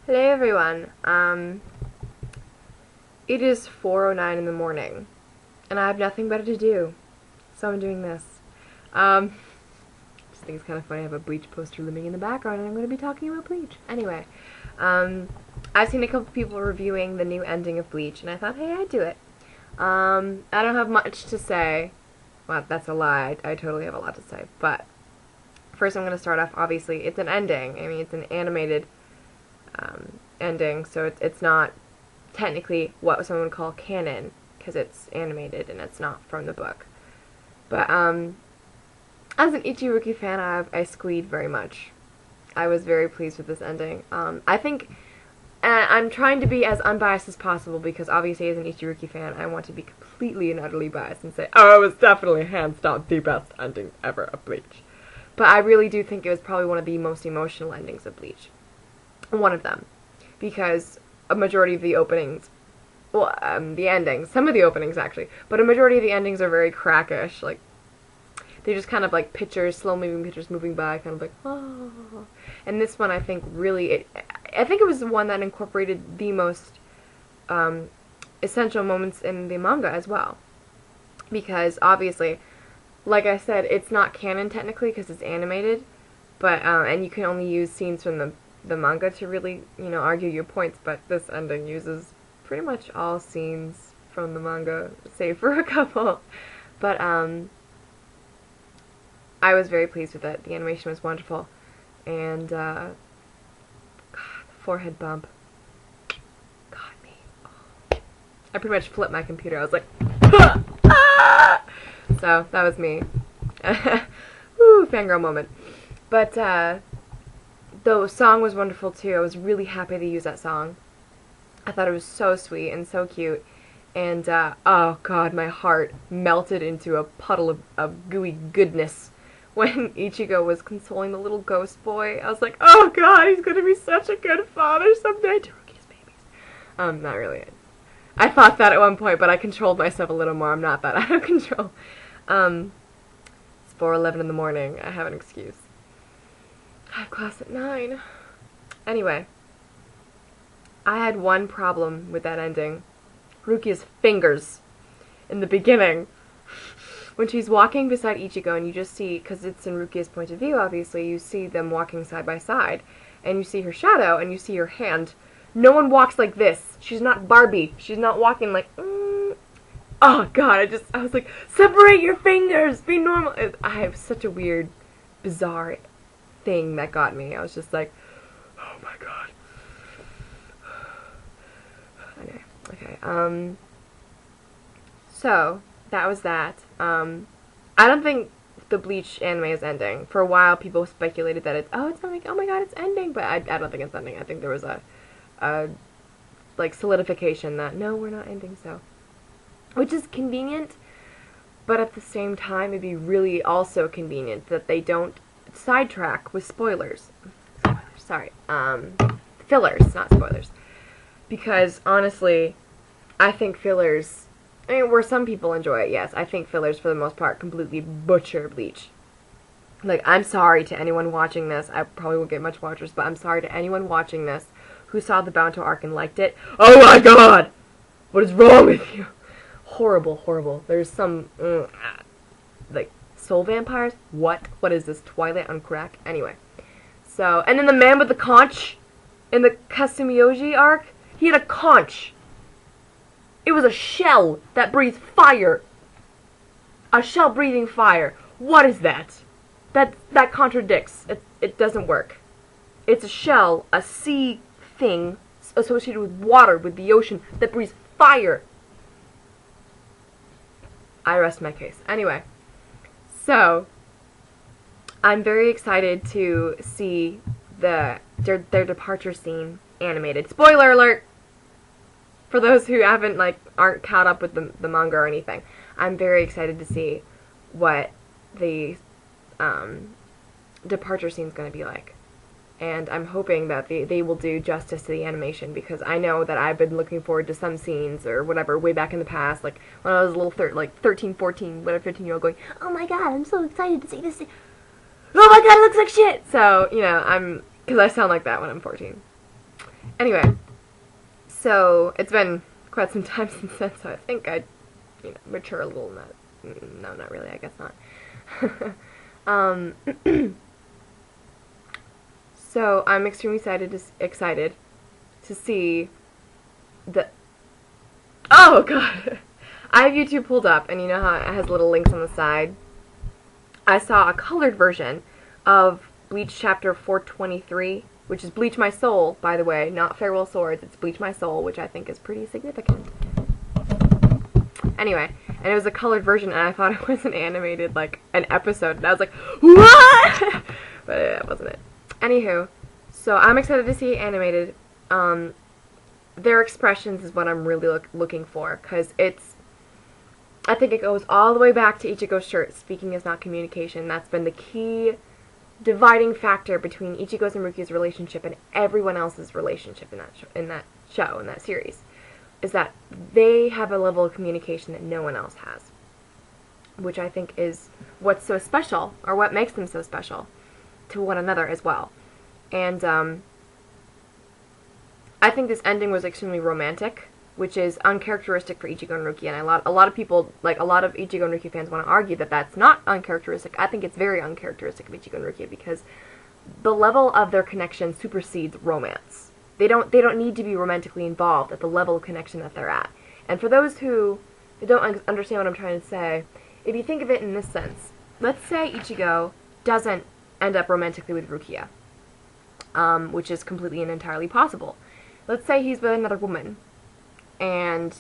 Hello everyone. It is 4:09 in the morning, and I have nothing better to do, so I'm doing this. Just think it's kind of funny. I have a Bleach poster looming in the background, and I'm going to be talking about Bleach. Anyway, I've seen a couple people reviewing the new ending of Bleach, and I thought, hey, I'd do it. I don't have much to say. Well, that's a lie. I totally have a lot to say, but first I'm going to start off, obviously, it's an ending. I mean, it's an animated ending, so it's not technically what someone would call canon, because it's animated and it's not from the book. But as an Ichiruki fan, I squeed very much. I was very pleased with this ending. I think I'm trying to be as unbiased as possible, because obviously as an Ichiruki fan, I want to be completely and utterly biased and say, oh, it was definitely hands down the best ending ever of Bleach. But I really do think it was probably one of the most emotional endings of Bleach. One of them. Because a majority of the openings, well, the endings, some of the openings actually, but a majority of the endings are very crackish. Like, they're just kind of like pictures, slow-moving pictures moving by, kind of like, oh. And this one, I think, really, I think it was the one that incorporated the most essential moments in the manga as well. Because, obviously, like I said, it's not canon technically because it's animated, but, and you can only use scenes from the manga to really, argue your points, but this ending uses pretty much all scenes from the manga, save for a couple. But, I was very pleased with it. The animation was wonderful. And, God, the forehead bump got me. Oh. I pretty much flipped my computer. I was like, ah! So, that was me. Woo, fangirl moment. But, the song was wonderful too. I was really happy to use that song. I thought it was so sweet and so cute. And, oh god, my heart melted into a puddle of gooey goodness when Ichigo was consoling the little ghost boy. I was like, oh god, he's gonna be such a good father someday to Ruki's babies. Not really. I thought that at one point, but I controlled myself a little more. I'm not that out of control. It's 4:11 in the morning. I have an excuse. I have class at 9. Anyway, I had one problem with that ending. Rukia's fingers in the beginning. When she's walking beside Ichigo and you just see, because it's in Rukia's point of view, obviously, you see them walking side by side. And you see her shadow and you see her hand. No one walks like this. She's not Barbie. She's not walking like, Oh god, I was like, separate your fingers! Be normal! I have such a weird, bizarre thing that got me. I was just like, oh my god. Okay, so, that was that. I don't think the Bleach anime is ending. For a while, people speculated that it's ending, oh my god, it's ending, but I don't think it's ending. I think there was a like, solidification that, no, we're not ending, so. Which is convenient, but at the same time, it'd be really also convenient that they don't sidetrack with spoilers. Sorry. Fillers, not spoilers. Because, honestly, I think fillers, where some people enjoy it, yes, I think fillers, for the most part, completely butcher Bleach. Like, I'm sorry to anyone watching this, I probably won't get much watchers, but I'm sorry to anyone watching this who saw the Bounto arc and liked it. Oh my god! What is wrong with you? Horrible, horrible. There's some, like, soul vampires? What? What is this? Twilight on crack? Anyway. So, and then the man with the conch in the Kasumiyoji arc, he had a conch. It was a shell that breathed fire. A shell breathing fire. What is that? That contradicts. It doesn't work. It's a shell, a sea thing associated with water, with the ocean, that breathes fire. I rest my case. Anyway, so I'm very excited to see their departure scene animated. Spoiler alert! For those who aren't caught up with the manga or anything. I'm very excited to see what the departure scene is going to be like. And I'm hoping that they will do justice to the animation, because I know that I've been looking forward to some scenes or whatever way back in the past, like when I was a little 13, 14, whatever, 15-year-old going, oh my god, I'm so excited to see this. Oh my god, it looks like shit! So, because I sound like that when I'm 14. Anyway, so it's been quite some time since then, so I think I'd, mature a little in that. No, not really, I guess not. So I'm extremely excited to see the... Oh, God! I have YouTube pulled up, and you know how it has little links on the side? I saw a colored version of Bleach Chapter 423, which is Bleach My Soul, by the way, not Farewell Swords, it's Bleach My Soul, which I think is pretty significant. Anyway, and it was a colored version, and I thought it was an animated, an episode, and I was like, what?! But it wasn't it. Anywho, so I'm excited to see it animated. Their expressions is what I'm really looking for, because I think it goes all the way back to Ichigo's shirt, speaking is not communication. That's been the key dividing factor between Ichigo's and Rukia's relationship and everyone else's relationship in that series, is that they have a level of communication that no one else has, which I think is what's so special, or what makes them so special to one another as well. And I think this ending was extremely romantic, which is uncharacteristic for Ichigo and Rukia, and a lot of people, a lot of Ichigo and Rukia fans want to argue that that's not uncharacteristic. I think it's very uncharacteristic of Ichigo and Rukia, because the level of their connection supersedes romance. They don't need to be romantically involved at the level of connection that they're at. And for those who don't understand what I'm trying to say, if you think of it in this sense, let's say Ichigo doesn't end up romantically with Rukia, which is completely and entirely possible. Let's say he's with another woman, and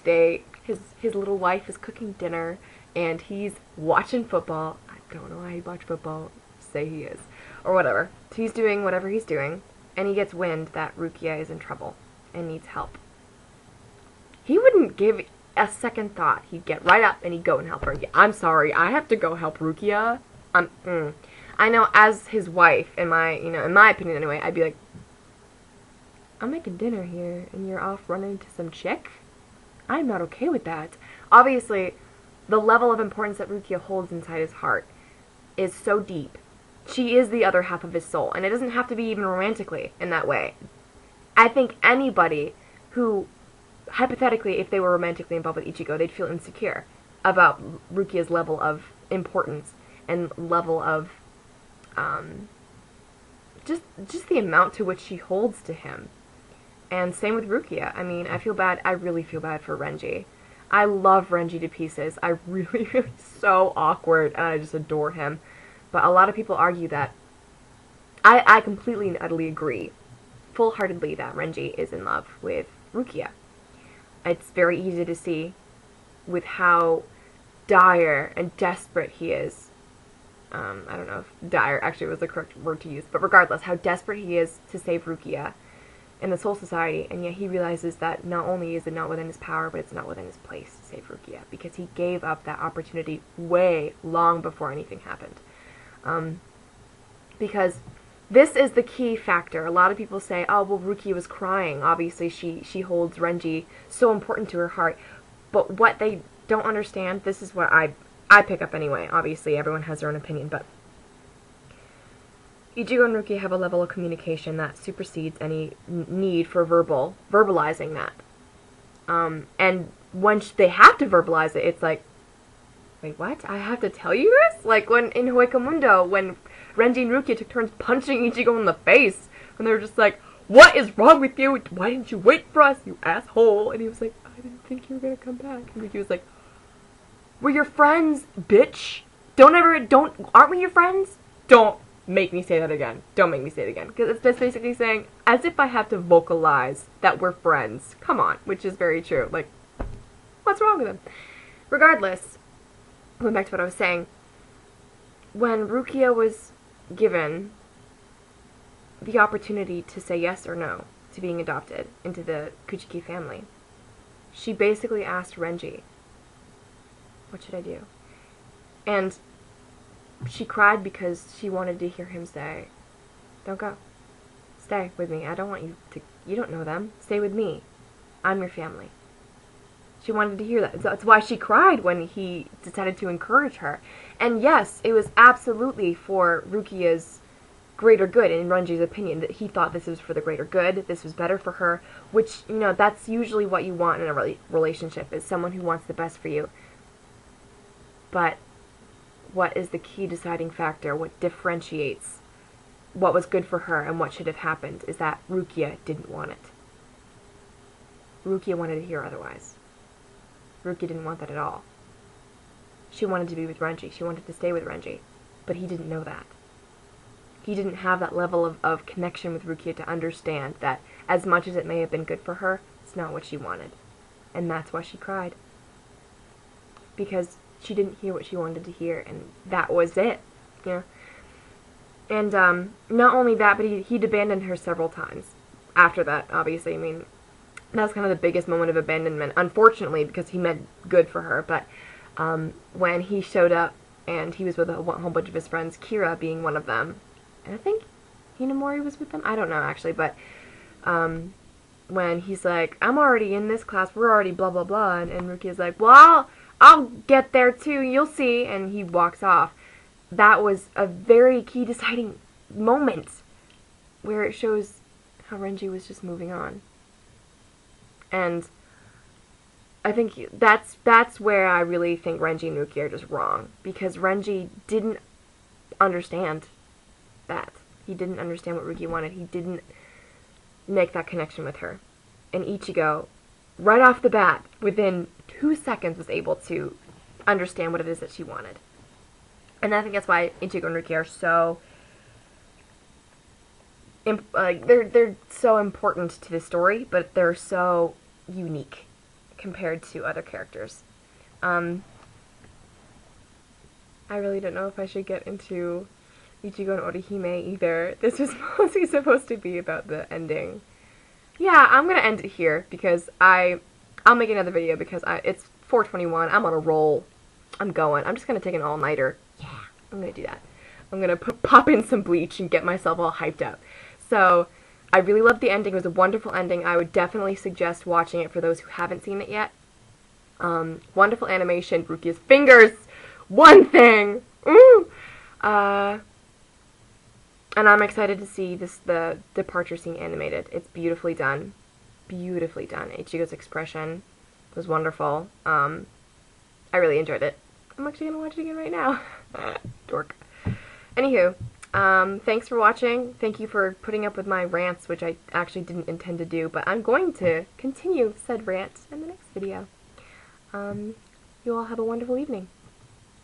his little wife is cooking dinner, and he's watching football. I don't know why he watch football. Say he is, or whatever. So he's doing whatever he's doing, and he gets wind that Rukia is in trouble and needs help. He wouldn't give a second thought. He'd get right up and he'd go and help her. Yeah, I'm sorry, I have to go help Rukia. I know, as his wife, in my opinion anyway, I'd be like, I'm making dinner here, and you're off running to some chick? I'm not okay with that. Obviously, the level of importance that Rukia holds inside his heart is so deep. She is the other half of his soul, and it doesn't have to be even romantically in that way. I think anybody who, hypothetically, if they were romantically involved with Ichigo, they'd feel insecure about Rukia's level of importance and level of, just the amount to which she holds to him. And same with Rukia. I mean, I really feel bad for Renji. I love Renji to pieces. I really, really, so awkward, and I just adore him. But a lot of people argue that, I completely and utterly agree, full-heartedly, that Renji is in love with Rukia. It's very easy to see with how dire and desperate he is. I don't know if dire actually was the correct word to use, but regardless, how desperate he is to save Rukia in the Soul Society, and yet he realizes that not only is it not within his power, but it's not within his place to save Rukia, because he gave up that opportunity way long before anything happened. Because this is the key factor. A lot of people say, oh, well, Rukia was crying. Obviously, she holds Renji so important to her heart. But what they don't understand, this is what I pick up anyway. Obviously, everyone has their own opinion, but Ichigo and Rukia have a level of communication that supersedes any need for verbalizing that. And once they have to verbalize it, it's like, wait, what? I have to tell you this? Like when in Huecamundo, when Renji and Rukia took turns punching Ichigo in the face, and they were just like, what is wrong with you? Why didn't you wait for us, you asshole? And he was like, I didn't think you were gonna come back. And Rukia was like, we're your friends, bitch. Aren't we your friends? Don't make me say that again. Don't make me say it again. Because it's just basically saying, as if I have to vocalize that we're friends. Come on. Which is very true. Like, what's wrong with him? Regardless, going back to what I was saying, when Rukia was given the opportunity to say yes or no to being adopted into the Kuchiki family, she basically asked Renji, what should I do? And she cried because she wanted to hear him say, don't go. Stay with me. I don't want you to... You don't know them. Stay with me. I'm your family. She wanted to hear that. That's why she cried when he decided to encourage her. And yes, it was absolutely for Rukia's greater good, in Renji's opinion, that he thought this was for the greater good, this was better for her, which, you know, that's usually what you want in a relationship, is someone who wants the best for you. But what is the key deciding factor, what differentiates what was good for her and what should have happened, is that Rukia didn't want it. Rukia wanted to hear otherwise. Rukia didn't want that at all. She wanted to be with Renji. She wanted to stay with Renji. But he didn't know that. He didn't have that level of connection with Rukia to understand that as much as it may have been good for her, it's not what she wanted. And that's why she cried. Because she didn't hear what she wanted to hear, and that was it. You know? And not only that, but he'd abandoned her several times after that, obviously. I mean, that's kind of the biggest moment of abandonment, unfortunately, because he meant good for her. But when he showed up and he was with a whole bunch of his friends, Kira being one of them, and I think Hinamori was with them, I don't know actually, but when he's like, I'm already in this class, we're already blah blah blah, and Rukia's like, well, I'll get there too, you'll see, and he walks off. That was a very key deciding moment where it shows how Renji was just moving on. And I think that's where I really think Renji and Rukia are just wrong, because Renji didn't understand that. He didn't understand what Rukia wanted. He didn't make that connection with her. And Ichigo, right off the bat, within 2 seconds, was able to understand what it is that she wanted. And I think that's why Ichigo and Rukia are so they're so important to the story, but they're so unique compared to other characters. I really don't know if I should get into Ichigo and Orihime either. This was mostly supposed to be about the ending. Yeah, I'm gonna end it here because I'll make another video because it's 4:21. I'm on a roll. I'm going. I'm just gonna take an all-nighter. Yeah, I'm gonna do that. I'm gonna pop in some Bleach and get myself all hyped up. So, I really loved the ending. It was a wonderful ending. I would definitely suggest watching it for those who haven't seen it yet. Wonderful animation. Rukia's fingers. One thing. Ooh. And I'm excited to see the departure scene animated. It's beautifully done. Beautifully done. Ichigo's expression was wonderful. I really enjoyed it. I'm actually going to watch it again right now. Dork. Anywho, thanks for watching. Thank you for putting up with my rants, which I actually didn't intend to do, but I'm going to continue said rant in the next video. You all have a wonderful evening.